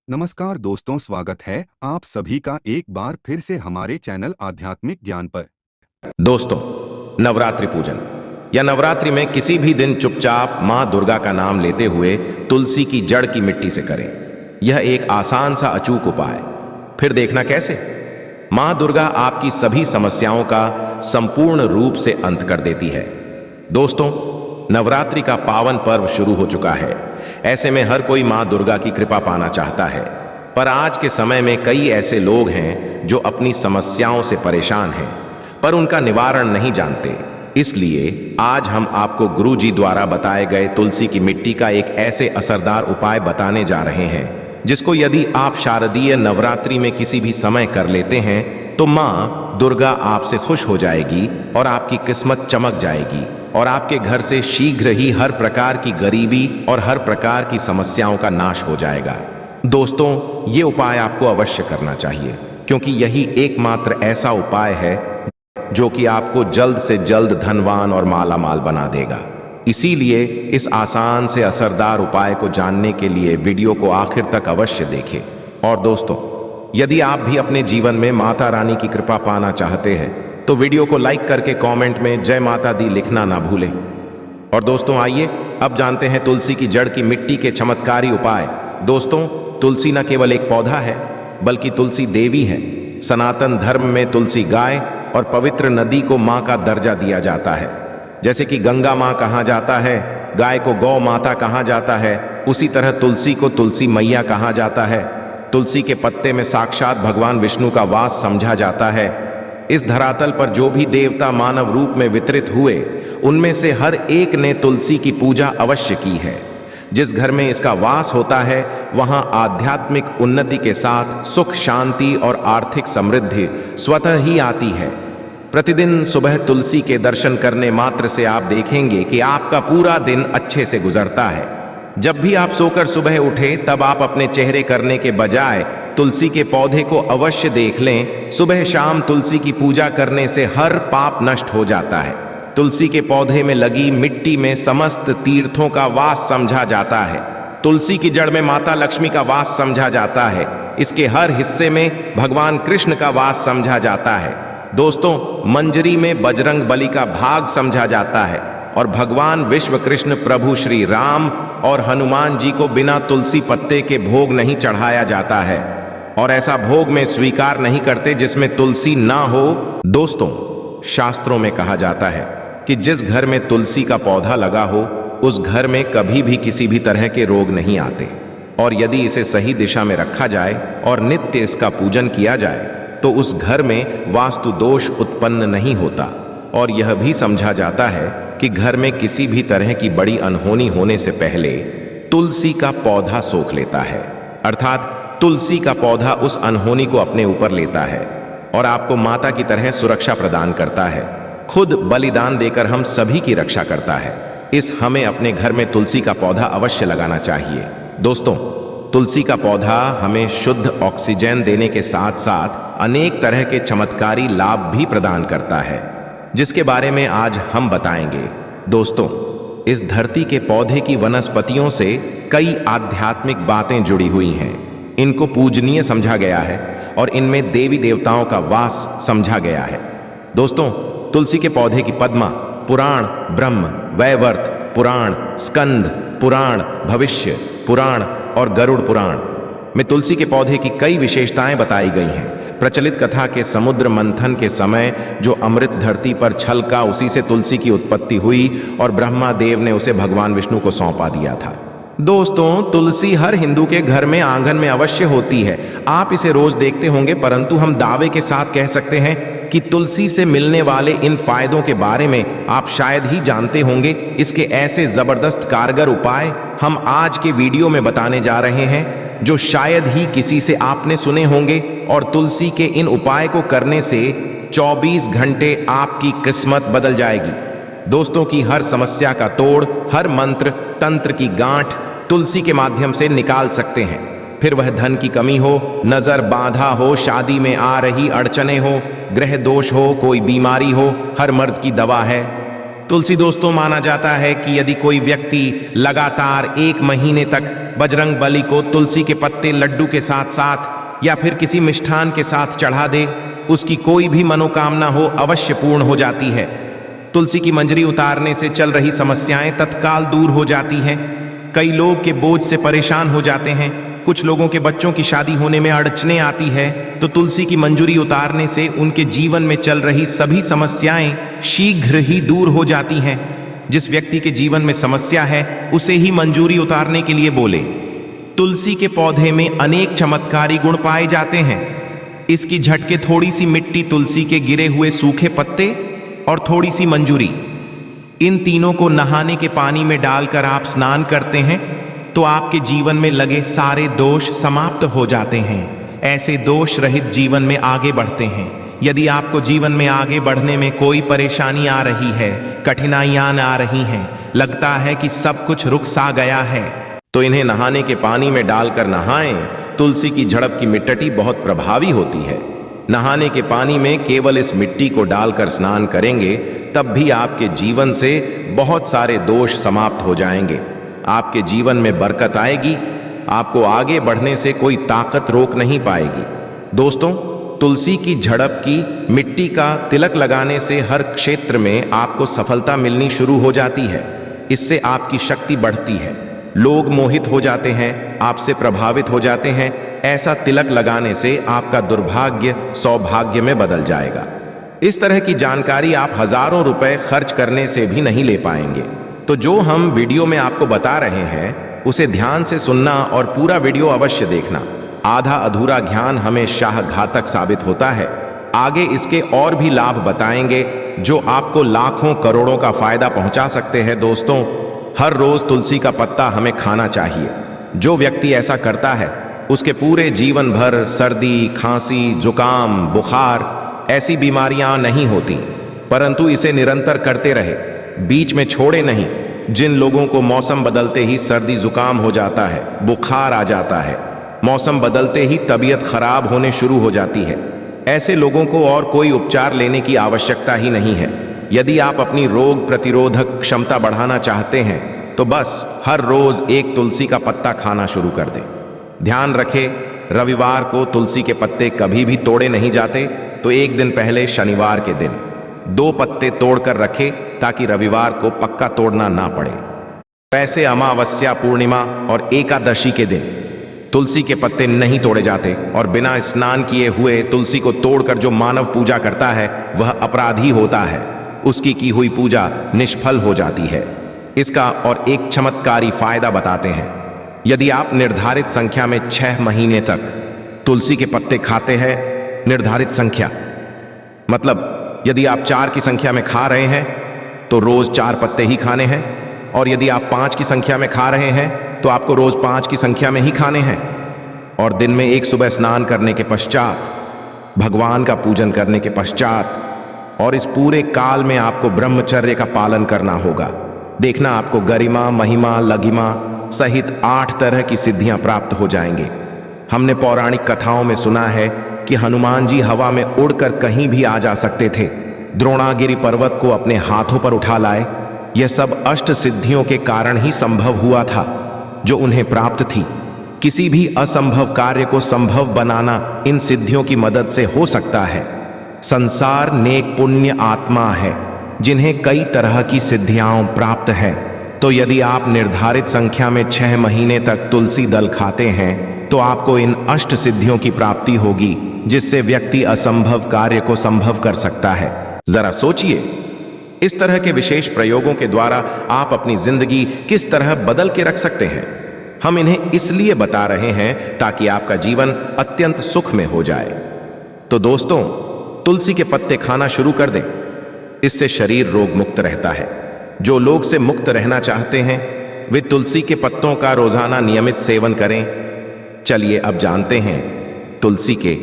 नमस्कार दोस्तों, स्वागत है आप सभी का एक बार फिर से हमारे चैनल आध्यात्मिक ज्ञान पर। दोस्तों, नवरात्रि पूजन या नवरात्रि में किसी भी दिन चुपचाप मां दुर्गा का नाम लेते हुए तुलसी की जड़ की मिट्टी से करें। यह एक आसान सा अचूक उपाय। फिर देखना कैसे मां दुर्गा आपकी सभी समस्याओं का संपूर्ण रूप से अंत कर देती है। दोस्तों, नवरात्रि का पावन पर्व शुरू हो चुका है। ऐसे में हर कोई मां दुर्गा की कृपा पाना चाहता है, पर आज के समय में कई ऐसे लोग हैं जो अपनी समस्याओं से परेशान हैं पर उनका निवारण नहीं जानते। इसलिए आज हम आपको गुरु जी द्वारा बताए गए तुलसी की मिट्टी का एक ऐसे असरदार उपाय बताने जा रहे हैं जिसको यदि आप शारदीय नवरात्रि में किसी भी समय कर लेते हैं तो मां दुर्गा आपसे खुश हो जाएगी और आपकी किस्मत चमक जाएगी और आपके घर से शीघ्र ही हर प्रकार की गरीबी और हर प्रकार की समस्याओं का नाश हो जाएगा। दोस्तों, ये उपाय आपको अवश्य करना चाहिए क्योंकि यही एकमात्र ऐसा उपाय है जो कि आपको जल्द से जल्द धनवान और माला माल बना देगा। इसीलिए इस आसान से असरदार उपाय को जानने के लिए वीडियो को आखिर तक अवश्य देखें। और दोस्तों, यदि आप भी अपने जीवन में माता रानी की कृपा पाना चाहते हैं तो वीडियो को लाइक करके कमेंट में जय माता दी लिखना ना भूलें। और दोस्तों, आइए अब जानते हैं तुलसी की जड़ की मिट्टी के चमत्कारी उपाय। दोस्तों, तुलसी न केवल एक पौधा है बल्कि तुलसी देवी है। सनातन धर्म में तुलसी गाय और पवित्र नदी को मां का दर्जा दिया जाता है। जैसे कि गंगा मां कहा जाता है, गाय को गौ माता कहा जाता है, उसी तरह तुलसी को तुलसी मैया कहा जाता है। तुलसी के पत्ते में साक्षात भगवान विष्णु का वास समझा जाता है। इस धरातल पर जो भी देवता मानव रूप में वितरित हुए उनमें से हर एक ने तुलसी की पूजा अवश्य की है। जिस घर में इसका वास होता है वहां आध्यात्मिक उन्नति के साथ सुख, शांति और आर्थिक समृद्धि स्वतः ही आती है। प्रतिदिन सुबह तुलसी के दर्शन करने मात्र से आप देखेंगे कि आपका पूरा दिन अच्छे से गुजरता है। जब भी आप सोकर सुबह उठे तब आप अपने चेहरे करने के बजाय तुलसी के पौधे को अवश्य देख लें। सुबह शाम तुलसी की पूजा करने से हर पाप नष्ट हो जाता है। तुलसी के पौधे में लगी मिट्टी में समस्त तीर्थों का वास समझा जाता है। तुलसी की जड़ में माता लक्ष्मी का वास समझा जाता है। इसके हर हिस्से में भगवान कृष्ण का वास समझा जाता है। दोस्तों, मंजरी में बजरंग बली का भाग समझा जाता है और भगवान विश्व कृष्ण प्रभु श्री राम और हनुमान जी को बिना तुलसी पत्ते के भोग नहीं चढ़ाया जाता है और ऐसा भोग में स्वीकार नहीं करते जिसमें तुलसी ना हो। दोस्तों, शास्त्रों में कहा जाता है कि जिस घर में तुलसी का पौधा लगा हो उस घर में कभी भी किसी भी तरह के रोग नहीं आते और यदि इसे सही दिशा में रखा जाए और नित्य इसका पूजन किया जाए तो उस घर में वास्तु दोष उत्पन्न नहीं होता। और यह भी समझा जाता है कि घर में किसी भी तरह की बड़ी अनहोनी होने से पहले तुलसी का पौधा सोख लेता है, अर्थात तुलसी का पौधा उस अनहोनी को अपने ऊपर लेता है और आपको माता की तरह सुरक्षा प्रदान करता है। खुद बलिदान देकर हम सभी की रक्षा करता है। हमें अपने घर में तुलसी का पौधा अवश्य लगाना चाहिए। दोस्तों, तुलसी का पौधा हमें शुद्ध ऑक्सीजन देने के साथ साथ अनेक तरह के चमत्कारी लाभ भी प्रदान करता है जिसके बारे में आज हम बताएंगे। दोस्तों, इस धरती के पौधे की वनस्पतियों से कई आध्यात्मिक बातें जुड़ी हुई हैं। इनको पूजनीय समझा गया है और इनमें देवी देवताओं का वास समझा गया है। दोस्तों, तुलसी के पौधे की पद्मा पुराण, ब्रह्म वैवर्त पुराण, स्कंद पुराण, भविष्य पुराण और गरुड़ पुराण में तुलसी के पौधे की कई विशेषताएं बताई गई हैं। प्रचलित कथा के समुद्र मंथन के समय जो अमृत धरती पर छलका उसी से तुलसी की उत्पत्ति हुई और ब्रह्मा देव ने उसे भगवान विष्णु को सौंपा दिया था। दोस्तों, तुलसी हर हिंदू के घर में आंगन में अवश्य होती है। आप इसे रोज देखते होंगे, परंतु हम दावे के साथ कह सकते हैं कि तुलसी से मिलने वाले इन फायदों के बारे में आप शायद ही जानते होंगे। इसके ऐसे जबरदस्त कारगर उपाय हम आज के वीडियो में बताने जा रहे हैं जो शायद ही किसी से आपने सुने होंगे। और तुलसी के इन उपाय को करने से 24 घंटे आपकी किस्मत बदल जाएगी। दोस्तों की हर समस्या का तोड़, हर मंत्र तंत्र की गांठ तुलसी के माध्यम से निकाल सकते हैं। फिर वह धन की कमी हो, नजर बाधा हो, शादी में आ रही अड़चने हो, ग्रह दोष हो, कोई बीमारी हो, हर मर्ज की दवा है। तुलसी दोस्तों, माना जाता है कि यदि कोई व्यक्ति लगातार 1 महीने तक बजरंग बली को तुलसी के पत्ते लड्डू के साथ साथ या फिर किसी मिष्ठान के साथ चढ़ा दे, उसकी कोई भी मनोकामना हो अवश्य पूर्ण हो जाती है। तुलसी की मंजरी उतारने से चल रही समस्याएं तत्काल दूर हो जाती हैं। कई लोग के बोझ से परेशान हो जाते हैं, कुछ लोगों के बच्चों की शादी होने में अड़चने आती है, तो तुलसी की मंजूरी उतारने से उनके जीवन में चल रही सभी समस्याएं शीघ्र ही दूर हो जाती हैं। जिस व्यक्ति के जीवन में समस्या है उसे ही मंजूरी उतारने के लिए बोले। तुलसी के पौधे में अनेक चमत्कारी गुण पाए जाते हैं। इसकी झटके थोड़ी सी मिट्टी, तुलसी के गिरे हुए सूखे पत्ते और थोड़ी सी मंजूरी, इन तीनों को नहाने के पानी में डालकर आप स्नान करते हैं तो आपके जीवन में लगे सारे दोष समाप्त हो जाते हैं। ऐसे दोष रहित जीवन में आगे बढ़ते हैं। यदि आपको जीवन में आगे बढ़ने में कोई परेशानी आ रही है, कठिनाइयां आ रही हैं, लगता है कि सब कुछ रुक सा गया है, तो इन्हें नहाने के पानी में डालकर नहाएं। तुलसी की झड़प की मिट्टी बहुत प्रभावी होती है। नहाने के पानी में केवल इस मिट्टी को डालकर स्नान करेंगे तब भी आपके जीवन से बहुत सारे दोष समाप्त हो जाएंगे। आपके जीवन में बरकत आएगी। आपको आगे बढ़ने से कोई ताकत रोक नहीं पाएगी। दोस्तों, तुलसी की झड़प की मिट्टी का तिलक लगाने से हर क्षेत्र में आपको सफलता मिलनी शुरू हो जाती है। इससे आपकी शक्ति बढ़ती है, लोग मोहित हो जाते हैं, आपसे प्रभावित हो जाते हैं। ऐसा तिलक लगाने से आपका दुर्भाग्य सौभाग्य में बदल जाएगा। इस तरह की जानकारी आप हजारों रुपए खर्च करने से भी नहीं ले पाएंगे। तो जो हम वीडियो में आपको बता रहे हैं उसे ध्यान से सुनना और पूरा वीडियो अवश्य देखना। आधा अधूरा ज्ञान हमेशा घातक साबित होता है। आगे इसके और भी लाभ बताएंगे जो आपको लाखों करोड़ों का फायदा पहुंचा सकते हैं। दोस्तों, हर रोज तुलसी का पत्ता हमें खाना चाहिए। जो व्यक्ति ऐसा करता है उसके पूरे जीवन भर सर्दी, खांसी, जुकाम, बुखार ऐसी बीमारियां नहीं होती, परंतु इसे निरंतर करते रहे, बीच में छोड़े नहीं। जिन लोगों को मौसम बदलते ही सर्दी जुकाम हो जाता है, बुखार आ जाता है, मौसम बदलते ही तबीयत खराब होने शुरू हो जाती है, ऐसे लोगों को और कोई उपचार लेने की आवश्यकता ही नहीं है। यदि आप अपनी रोग प्रतिरोधक क्षमता बढ़ाना चाहते हैं तो बस हर रोज एक तुलसी का पत्ता खाना शुरू कर दें। ध्यान रखें, रविवार को तुलसी के पत्ते कभी भी तोड़े नहीं जाते, तो एक दिन पहले शनिवार के दिन 2 पत्ते तोड़कर रखें ताकि रविवार को पक्का तोड़ना ना पड़े। वैसे अमावस्या, पूर्णिमा और एकादशी के दिन तुलसी के पत्ते नहीं तोड़े जाते और बिना स्नान किए हुए तुलसी को तोड़कर जो मानव पूजा करता है वह अपराधी होता है। उसकी की हुई पूजा निष्फल हो जाती है। इसका और एक चमत्कारी फायदा बताते हैं। यदि आप निर्धारित संख्या में 6 महीने तक तुलसी के पत्ते खाते हैं, निर्धारित संख्या मतलब यदि आप 4 की संख्या में खा रहे हैं तो रोज 4 पत्ते ही खाने हैं, और यदि आप 5 की संख्या में खा रहे हैं तो आपको रोज 5 की संख्या में ही खाने हैं। और दिन में एक सुबह स्नान करने के पश्चात, भगवान का पूजन करने के पश्चात, और इस पूरे काल में आपको ब्रह्मचर्य का पालन करना होगा। देखना, आपको गरिमा, महिमा, लघिमा सहित 8 तरह की सिद्धियां प्राप्त हो जाएंगे। हमने पौराणिक कथाओं में सुना है कि हनुमान जी हवा में उड़कर कहीं भी आ जा सकते थे, द्रोणागिरी पर्वत को अपने हाथों पर उठा लाए। यह सब अष्ट सिद्धियों के कारण ही संभव हुआ था जो उन्हें प्राप्त थी। किसी भी असंभव कार्य को संभव बनाना इन सिद्धियों की मदद से हो सकता है। संसार नेक पुण्य आत्मा है जिन्हें कई तरह की सिद्धियां प्राप्त है। तो यदि आप निर्धारित संख्या में 6 महीने तक तुलसी दल खाते हैं तो आपको इन अष्ट सिद्धियों की प्राप्ति होगी, जिससे व्यक्ति असंभव कार्य को संभव कर सकता है। जरा सोचिए, इस तरह के विशेष प्रयोगों के द्वारा आप अपनी जिंदगी किस तरह बदल के रख सकते हैं। हम इन्हें इसलिए बता रहे हैं ताकि आपका जीवन अत्यंत सुख में हो जाए। तो दोस्तों, तुलसी के पत्ते खाना शुरू कर दें। इससे शरीर रोग मुक्त रहता है। जो लोग से मुक्त रहना चाहते हैं वे तुलसी के पत्तों का रोजाना नियमित सेवन करें। चलिए अब जानते हैं तुलसी के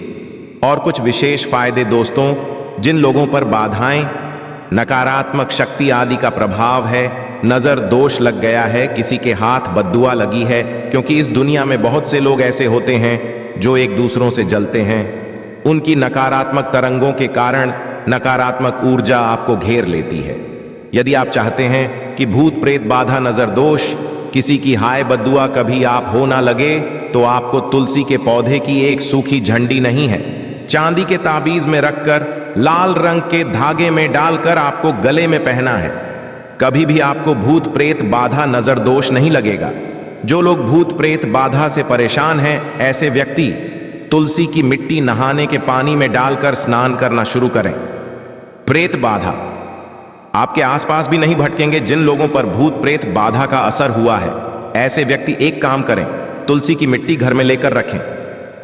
और कुछ विशेष फायदे। दोस्तों, जिन लोगों पर बाधाएं, नकारात्मक शक्ति आदि का प्रभाव है, नजर दोष लग गया है, किसी के हाथ बद्दुआ लगी है, क्योंकि इस दुनिया में बहुत से लोग ऐसे होते हैं जो एक दूसरों से जलते हैं। उनकी नकारात्मक तरंगों के कारण नकारात्मक ऊर्जा आपको घेर लेती है। यदि आप चाहते हैं कि भूत प्रेत बाधा नजर दोष किसी की हाय बद्दुआ कभी आप हो ना लगे, तो आपको तुलसी के पौधे की एक सूखी झंडी नहीं है, चांदी के ताबीज में रखकर लाल रंग के धागे में डालकर आपको गले में पहना है। कभी भी आपको भूत प्रेत बाधा नजर दोष नहीं लगेगा। जो लोग भूत प्रेत बाधा से परेशान हैं, ऐसे व्यक्ति तुलसी की मिट्टी नहाने के पानी में डालकर स्नान करना शुरू करें। प्रेत बाधा आपके आसपास भी नहीं भटकेंगे। जिन लोगों पर भूत प्रेत बाधा का असर हुआ है, ऐसे व्यक्ति एक काम करें, तुलसी की मिट्टी घर में लेकर रखें।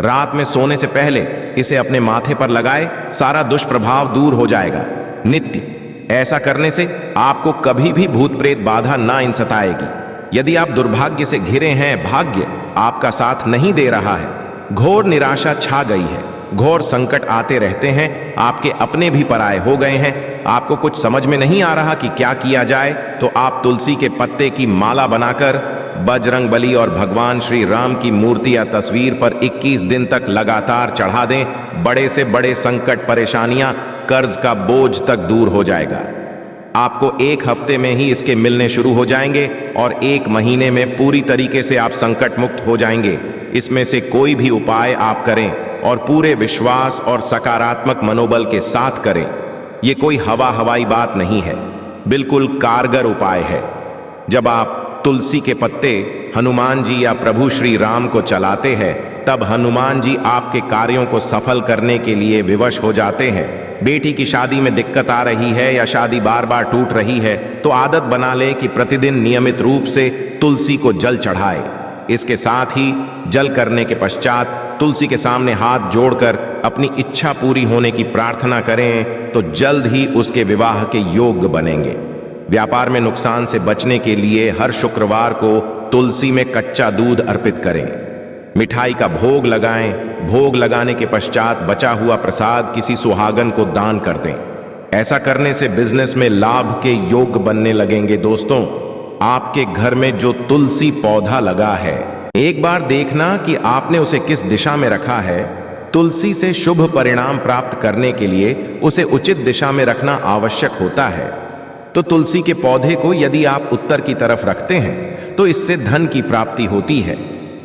रात में सोने से पहले इसे अपने माथे पर लगाए, सारा दुष्प्रभाव दूर हो जाएगा। नित्य ऐसा करने से आपको कभी भी भूत प्रेत बाधा ना इन सताएगी। यदि आप दुर्भाग्य से घिरे हैं, भाग्य आपका साथ नहीं दे रहा है, घोर निराशा छा गई है, घोर संकट आते रहते हैं, आपके अपने भी पराये हो गए हैं, आपको कुछ समझ में नहीं आ रहा कि क्या किया जाए, तो आप तुलसी के पत्ते की माला बनाकर बजरंग बली और भगवान श्री राम की मूर्ति या तस्वीर पर 21 दिन तक लगातार चढ़ा दें। बड़े से बड़े संकट, परेशानियां, कर्ज का बोझ तक दूर हो जाएगा। आपको 1 हफ्ते में ही इसके मिलने शुरू हो जाएंगे और 1 महीने में पूरी तरीके से आप संकट मुक्त हो जाएंगे। इसमें से कोई भी उपाय आप करें और पूरे विश्वास और सकारात्मक मनोबल के साथ करें। यह कोई हवाई बात नहीं है, बिल्कुल कारगर उपाय है। जब आप तुलसी के पत्ते हनुमान जी या प्रभु श्री राम को चलाते हैं, तब हनुमान जी आपके कार्यों को सफल करने के लिए विवश हो जाते हैं। बेटी की शादी में दिक्कत आ रही है या शादी बार बार टूट रही है, तो आदत बना ले कि प्रतिदिन नियमित रूप से तुलसी को जल चढ़ाए। इसके साथ ही जल करने के पश्चात तुलसी के सामने हाथ जोड़कर अपनी इच्छा पूरी होने की प्रार्थना करें, तो जल्द ही उसके विवाह के योग्य बनेंगे। व्यापार में नुकसान से बचने के लिए हर शुक्रवार को तुलसी में कच्चा दूध अर्पित करें। मिठाई का भोग लगाएं। भोग लगाने के पश्चात बचा हुआ प्रसाद किसी सुहागन को दान कर दें। ऐसा करने से बिजनेस में लाभ के योग्य बनने लगेंगे। दोस्तों, आपके घर में जो तुलसी पौधा लगा है, एक बार देखना कि आपने उसे किस दिशा में रखा है। तुलसी से शुभ परिणाम प्राप्त करने के लिए उसे उचित दिशा में रखना आवश्यक होता है। तो तुलसी के पौधे को यदि आप उत्तर की तरफ रखते हैं, तो इससे धन की प्राप्ति होती है।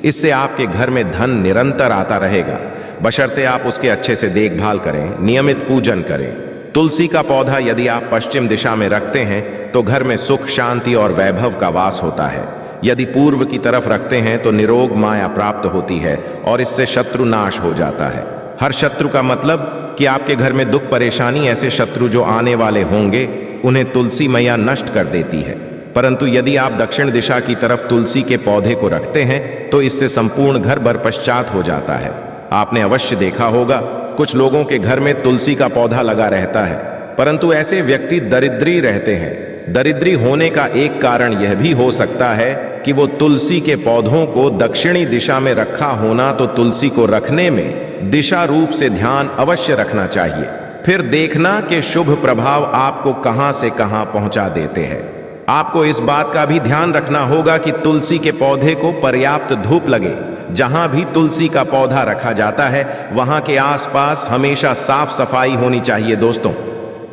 इससे आपके घर में धन निरंतर आता रहेगा, बशर्ते आप उसके अच्छे से देखभाल करें, नियमित पूजन करें। तुलसी का पौधा यदि आप पश्चिम दिशा में रखते हैं, तो घर में सुख, शांति और वैभव का वास होता है। यदि पूर्व की तरफ रखते हैं, तो निरोग माया प्राप्त होती है और इससे शत्रु नाश हो जाता है। हर शत्रु का मतलब कि आपके घर में दुख, परेशानी, ऐसे शत्रु जो आने वाले होंगे, उन्हें तुलसी मैया नष्ट कर देती है। परंतु यदि आप दक्षिण दिशा की तरफ तुलसी के पौधे को रखते हैं, तो इससे संपूर्ण घर बरपश्चात हो जाता है। आपने अवश्य देखा होगा, कुछ लोगों के घर में तुलसी का पौधा लगा रहता है, परंतु ऐसे व्यक्ति दरिद्री रहते हैं। दरिद्री होने का एक कारण यह भी हो सकता है कि वो तुलसी के पौधों को दक्षिणी दिशा में रखा होना। तो तुलसी को रखने में दिशा रूप से ध्यान अवश्य रखना चाहिए। फिर देखना कि शुभ प्रभाव आपको कहां से कहां पहुंचा देते हैं। आपको इस बात का भी ध्यान रखना होगा कि तुलसी के पौधे को पर्याप्त धूप लगे। जहां भी तुलसी का पौधा रखा जाता है, वहां के आसपास हमेशा साफ सफाई होनी चाहिए। दोस्तों,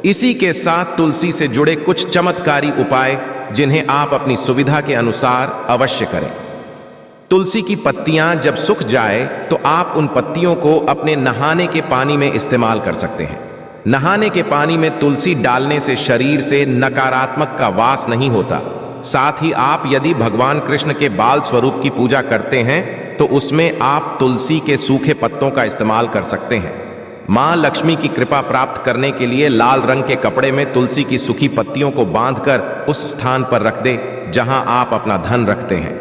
इसी के साथ तुलसी से जुड़े कुछ चमत्कारी उपाय जिन्हें आप अपनी सुविधा के अनुसार अवश्य करें। तुलसी की पत्तियां जब सूख जाए, तो आप उन पत्तियों को अपने नहाने के पानी में इस्तेमाल कर सकते हैं। नहाने के पानी में तुलसी डालने से शरीर से नकारात्मक का वास नहीं होता। साथ ही आप यदि भगवान कृष्ण के बाल स्वरूप की पूजा करते हैं, तो उसमें आप तुलसी के सूखे पत्तों का इस्तेमाल कर सकते हैं। मां लक्ष्मी की कृपा प्राप्त करने के लिए लाल रंग के कपड़े में तुलसी की सूखी पत्तियों को बांधकर उस स्थान पर रख दे जहां आप अपना धन रखते हैं।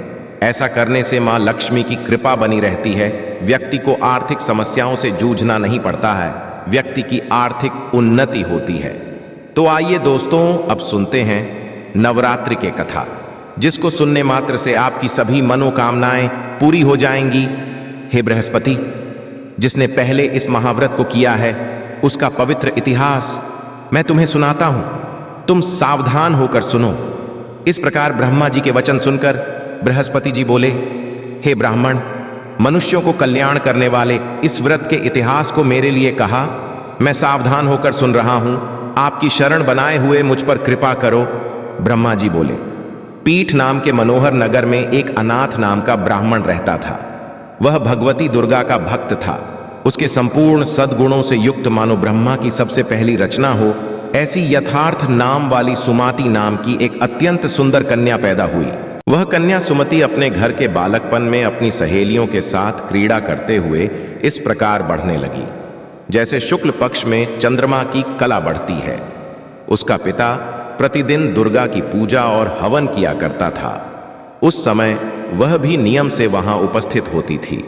ऐसा करने से मां लक्ष्मी की कृपा बनी रहती है। व्यक्ति को आर्थिक समस्याओं से जूझना नहीं पड़ता है, व्यक्ति की आर्थिक उन्नति होती है। तो आइए दोस्तों, अब सुनते हैं नवरात्रि के कथा, जिसको सुनने मात्र से आपकी सभी मनोकामनाएं पूरी हो जाएंगी। हे बृहस्पति, जिसने पहले इस महाव्रत को किया है, उसका पवित्र इतिहास मैं तुम्हें सुनाता हूं। तुम सावधान होकर सुनो। इस प्रकार ब्रह्मा जी के वचन सुनकर बृहस्पति जी बोले, हे ब्राह्मण, मनुष्यों को कल्याण करने वाले इस व्रत के इतिहास को मेरे लिए कहा। मैं सावधान होकर सुन रहा हूं। आपकी शरण बनाए हुए मुझ पर कृपा करो। ब्रह्मा जी बोले, पीठ नाम के मनोहर नगर में एक अनाथ नाम का ब्राह्मण रहता था। वह भगवती दुर्गा का भक्त था। उसके संपूर्ण सद्गुणों से युक्त मानो ब्रह्मा की सबसे पहली रचना हो, ऐसी यथार्थ नाम वाली सुमति नाम की एक अत्यंत सुंदर कन्या पैदा हुई। वह कन्या सुमति अपने घर के बालकपन में अपनी सहेलियों के साथ क्रीड़ा करते हुए इस प्रकार बढ़ने लगी, जैसे शुक्ल पक्ष में चंद्रमा की कला बढ़ती है। उसका पिता प्रतिदिन दुर्गा की पूजा और हवन किया करता था। उस समय वह भी नियम से वहां उपस्थित होती थी।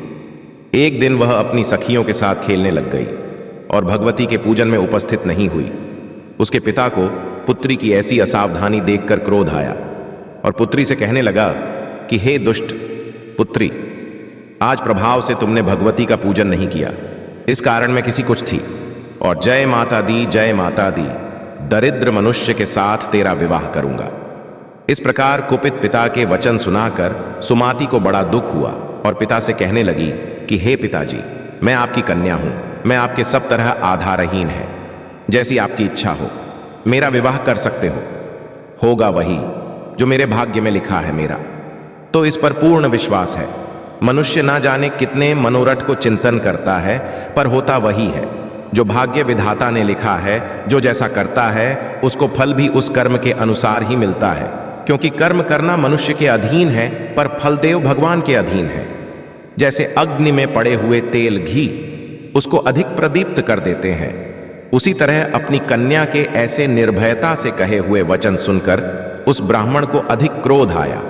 एक दिन वह अपनी सखियों के साथ खेलने लग गई और भगवती के पूजन में उपस्थित नहीं हुई। उसके पिता को पुत्री की ऐसी असावधानी देखकर क्रोध आया और पुत्री से कहने लगा कि हे दुष्ट पुत्री, आज प्रभाव से तुमने भगवती का पूजन नहीं किया, इस कारण मैं किसी कुछ थी और जय माता दी दरिद्र मनुष्य के साथ तेरा विवाह करूंगा। इस प्रकार कुपित पिता के वचन सुनाकर सुमति को बड़ा दुख हुआ और पिता से कहने लगी कि हे पिताजी, मैं आपकी कन्या हूं, मैं आपके सब तरह आधारहीन है, जैसी आपकी इच्छा हो मेरा विवाह कर सकते हो। होगा वही जो मेरे भाग्य में लिखा है मेरा, तो इस पर पूर्ण विश्वास है। मनुष्य ना जाने कितने मनोरथ को चिंतन करता है, पर होता वही है जो भाग्य विधाता ने लिखा है। जो जैसा करता है उसको फल भी उस कर्म के अनुसार ही मिलता है, क्योंकि कर्म करना मनुष्य के अधीन है, पर फलदेव भगवान के अधीन है। जैसे अग्नि में पड़े हुए तेल घी उसको अधिक प्रदीप्त कर देते हैं, उसी तरह अपनी कन्या के ऐसे निर्भयता से कहे हुए वचन सुनकर उस ब्राह्मण को अधिक क्रोध आया।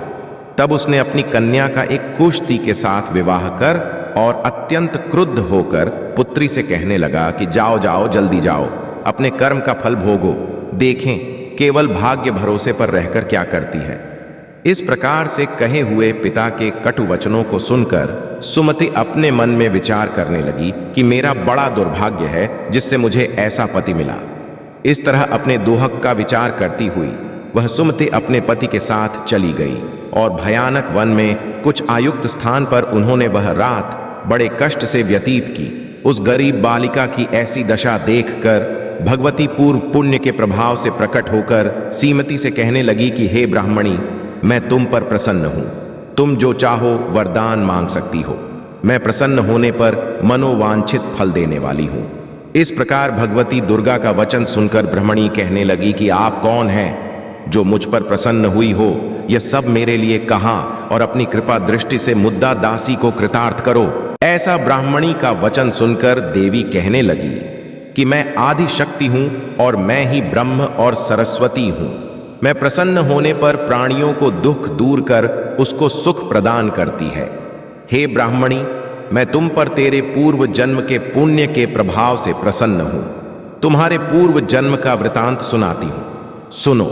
तब उसने अपनी कन्या का एक कुश्ती के साथ विवाह कर और अत्यंत क्रुद्ध होकर पुत्री से कहने लगा कि जाओ जाओ, जल्दी जाओ, अपने कर्म का फल भोगो, देखें केवल भाग्य भरोसे पर रहकर क्या करती है। इस प्रकार से कहे हुए पिता के कटु वचनों को सुनकर सुमति अपने मन में विचार करने लगी कि मेरा बड़ा दुर्भाग्य है जिससे मुझे ऐसा पति मिला। इस तरह अपने दुहक का विचार करती हुई वह सुमति अपने पति के साथ चली गई और भयानक वन में कुछ आयुक्त स्थान पर उन्होंने वह रात बड़े कष्ट से व्यतीत की। उस गरीब बालिका की ऐसी दशा देखकर भगवती पूर्व पुण्य के प्रभाव से प्रकट होकर सीमती से कहने लगी कि हे ब्राह्मणी, मैं तुम पर प्रसन्न हूं, तुम जो चाहो वरदान मांग सकती हो, मैं प्रसन्न होने पर मनोवांछित फल देने वाली हूं। इस प्रकार भगवती दुर्गा का वचन सुनकर ब्राह्मणी कहने लगी कि आप कौन हैं जो मुझ पर प्रसन्न हुई हो, यह सब मेरे लिए कहा और अपनी कृपा दृष्टि से मुद्दा दासी को कृतार्थ करो। ऐसा ब्राह्मणी का वचन सुनकर देवी कहने लगी कि मैं आदि शक्ति हूं और मैं ही ब्रह्म और सरस्वती हूं। मैं प्रसन्न होने पर प्राणियों को दुख दूर कर उसको सुख प्रदान करती है। हे ब्राह्मणी, मैं तुम पर तेरे पूर्व जन्म के पुण्य के प्रभाव से प्रसन्न हूं। तुम्हारे पूर्व जन्म का वृतांत सुनाती हूं, सुनो।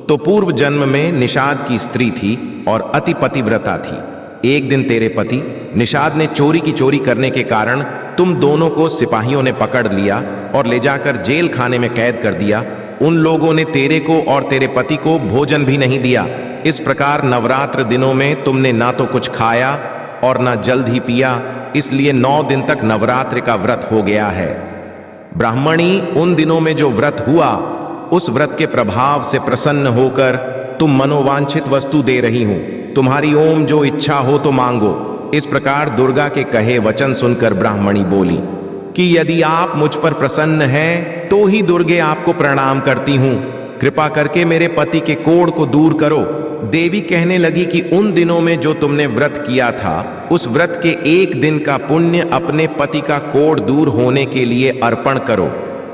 तो पूर्व जन्म में निषाद की स्त्री थी और अति पतिव्रता थी। एक दिन तेरे पति निषाद ने चोरी की चोरी करने के कारण तुम दोनों को सिपाहियों ने पकड़ लिया और ले जाकर जेल खाने में कैद कर दिया। उन लोगों ने तेरे को और तेरे पति को भोजन भी नहीं दिया। इस प्रकार नवरात्र दिनों में तुमने ना तो कुछ खाया और ना जल्द ही पिया, इसलिए 9 दिन तक नवरात्र का व्रत हो गया है। ब्राह्मणी, उन दिनों में जो व्रत हुआ उस व्रत के प्रभाव से प्रसन्न होकर तुम मनोवांछित वस्तु दे रही हूं। तुम्हारी ओम जो इच्छा हो तो मांगो। इस प्रकार दुर्गा के कहे वचन सुनकर ब्राह्मणी बोली कि यदि आप मुझ पर प्रसन्न हैं तो ही दुर्गे आपको प्रणाम करती हूं। कृपा करके मेरे पति के कोढ़ को दूर करो। देवी कहने लगी कि उन दिनों में जो तुमने व्रत किया था उस व्रत के एक दिन का पुण्य अपने पति का कोढ़ दूर होने के लिए अर्पण करो।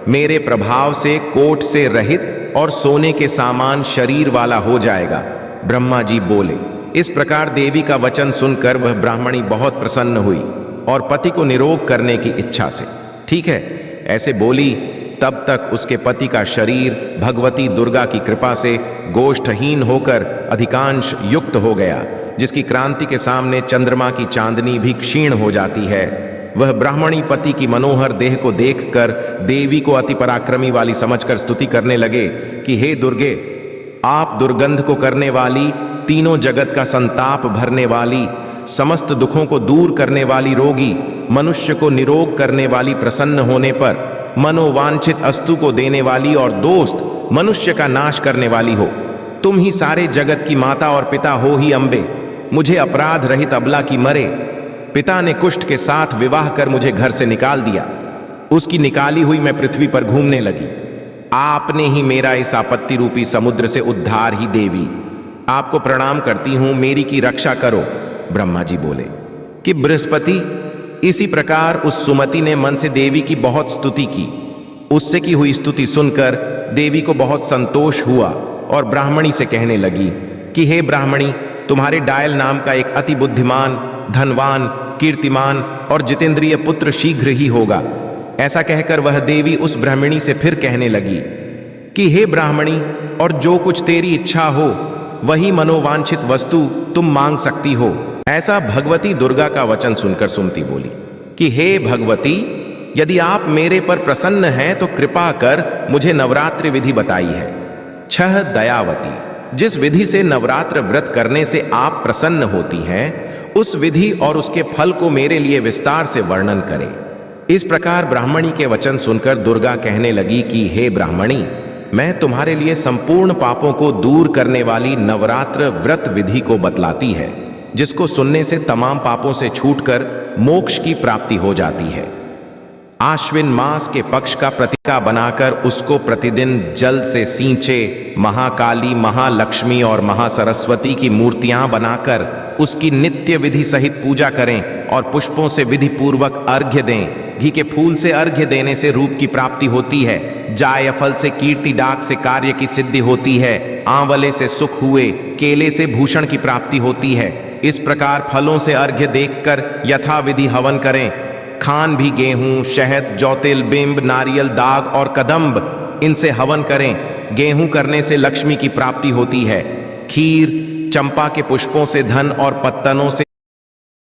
मेरे प्रभाव से कोट से रहित और सोने के सामान शरीर वाला हो जाएगा। ब्रह्मा जी बोले। इस प्रकार देवी का वचन सुनकर वह ब्राह्मणी बहुत प्रसन्न हुई और पति को निरोग करने की इच्छा से ठीक है ऐसे बोली। तब तक उसके पति का शरीर भगवती दुर्गा की कृपा से गोष्ठहीन होकर अधिकांश युक्त हो गया, जिसकी क्रांति के सामने चंद्रमा की चांदनी भी क्षीण हो जाती है। वह ब्राह्मणी पति की मनोहर देह को देखकर देवी को अति पराक्रमी वाली समझकर स्तुति करने लगे कि हे दुर्गे, आप दुर्गंध को करने वाली, तीनों जगत का संताप भरने वाली, समस्त दुखों को दूर करने वाली, रोगी मनुष्य को निरोग करने वाली, प्रसन्न होने पर मनोवांछित अस्तु को देने वाली और दोस्त मनुष्य का नाश करने वाली हो। तुम ही सारे जगत की माता और पिता हो ही अम्बे। मुझे अपराध रहित अबला की मरे। पिता ने कुष्ठ के साथ विवाह कर मुझे घर से निकाल दिया। उसकी निकाली हुई मैं पृथ्वी पर घूमने लगी। आपने ही मेरा इस आपत्ति रूपी समुद्र से उद्धार ही देवी। आपको प्रणाम करती हूं, मेरी की रक्षा करो। ब्रह्मा जी बोले कि बृहस्पति, इसी प्रकार उस सुमति ने मन से देवी की बहुत स्तुति की। उससे की हुई स्तुति सुनकर देवी को बहुत संतोष हुआ और ब्राह्मणी से कहने लगी कि हे ब्राह्मणी, तुम्हारे डायल नाम का एक अति बुद्धिमान, धनवान, कीर्तिमान और जितेंद्रिय पुत्र शीघ्र ही होगा। ऐसा कहकर वह देवी उस ब्राह्मणी से फिर कहने लगी कि हे ब्राह्मणी, और जो कुछ तेरी इच्छा हो वही मनोवांछित वस्तु तुम मांग सकती हो। ऐसा भगवती दुर्गा का वचन सुनकर सुमति बोली कि हे भगवती, यदि आप मेरे पर प्रसन्न हैं तो कृपा कर मुझे नवरात्रि विधि बताई है। छह दयावती, जिस विधि से नवरात्र व्रत करने से आप प्रसन्न होती हैं, उस विधि और उसके फल को मेरे लिए विस्तार से वर्णन करें। इस प्रकार ब्राह्मणी के वचन सुनकर दुर्गा कहने लगी कि हे ब्राह्मणी, मैं तुम्हारे लिए संपूर्ण पापों को दूर करने वाली नवरात्र व्रत विधि को बतलाती है, जिसको सुनने से तमाम पापों से छूटकर मोक्ष की प्राप्ति हो जाती है। आश्विन मास के पक्ष का प्रतीका बनाकर उसको प्रतिदिन जल से सींचे, महाकाली, महालक्ष्मी और महासरस्वती की मूर्तियां बनाकर उसकी नित्य विधि सहित पूजा करें और पुष्पों से विधि पूर्वक अर्घ्य दें। घी के फूल से अर्घ्य देने से रूप की प्राप्ति होती है। जायफल से कीर्ति, डाक से कार्य की सिद्धि होती है। आंवले से सुख हुए, केले से भूषण की प्राप्ति होती है। इस प्रकार फलों से अर्घ्य देकर यथाविधि हवन करें। खान भी गेहूं, शहद, ज्योतिल, बिंब, नारियल, दाग और कदम्ब, इनसे हवन करें। गेहूं करने से लक्ष्मी की प्राप्ति होती है। खीर, चंपा के पुष्पों से धन और पत्तनों से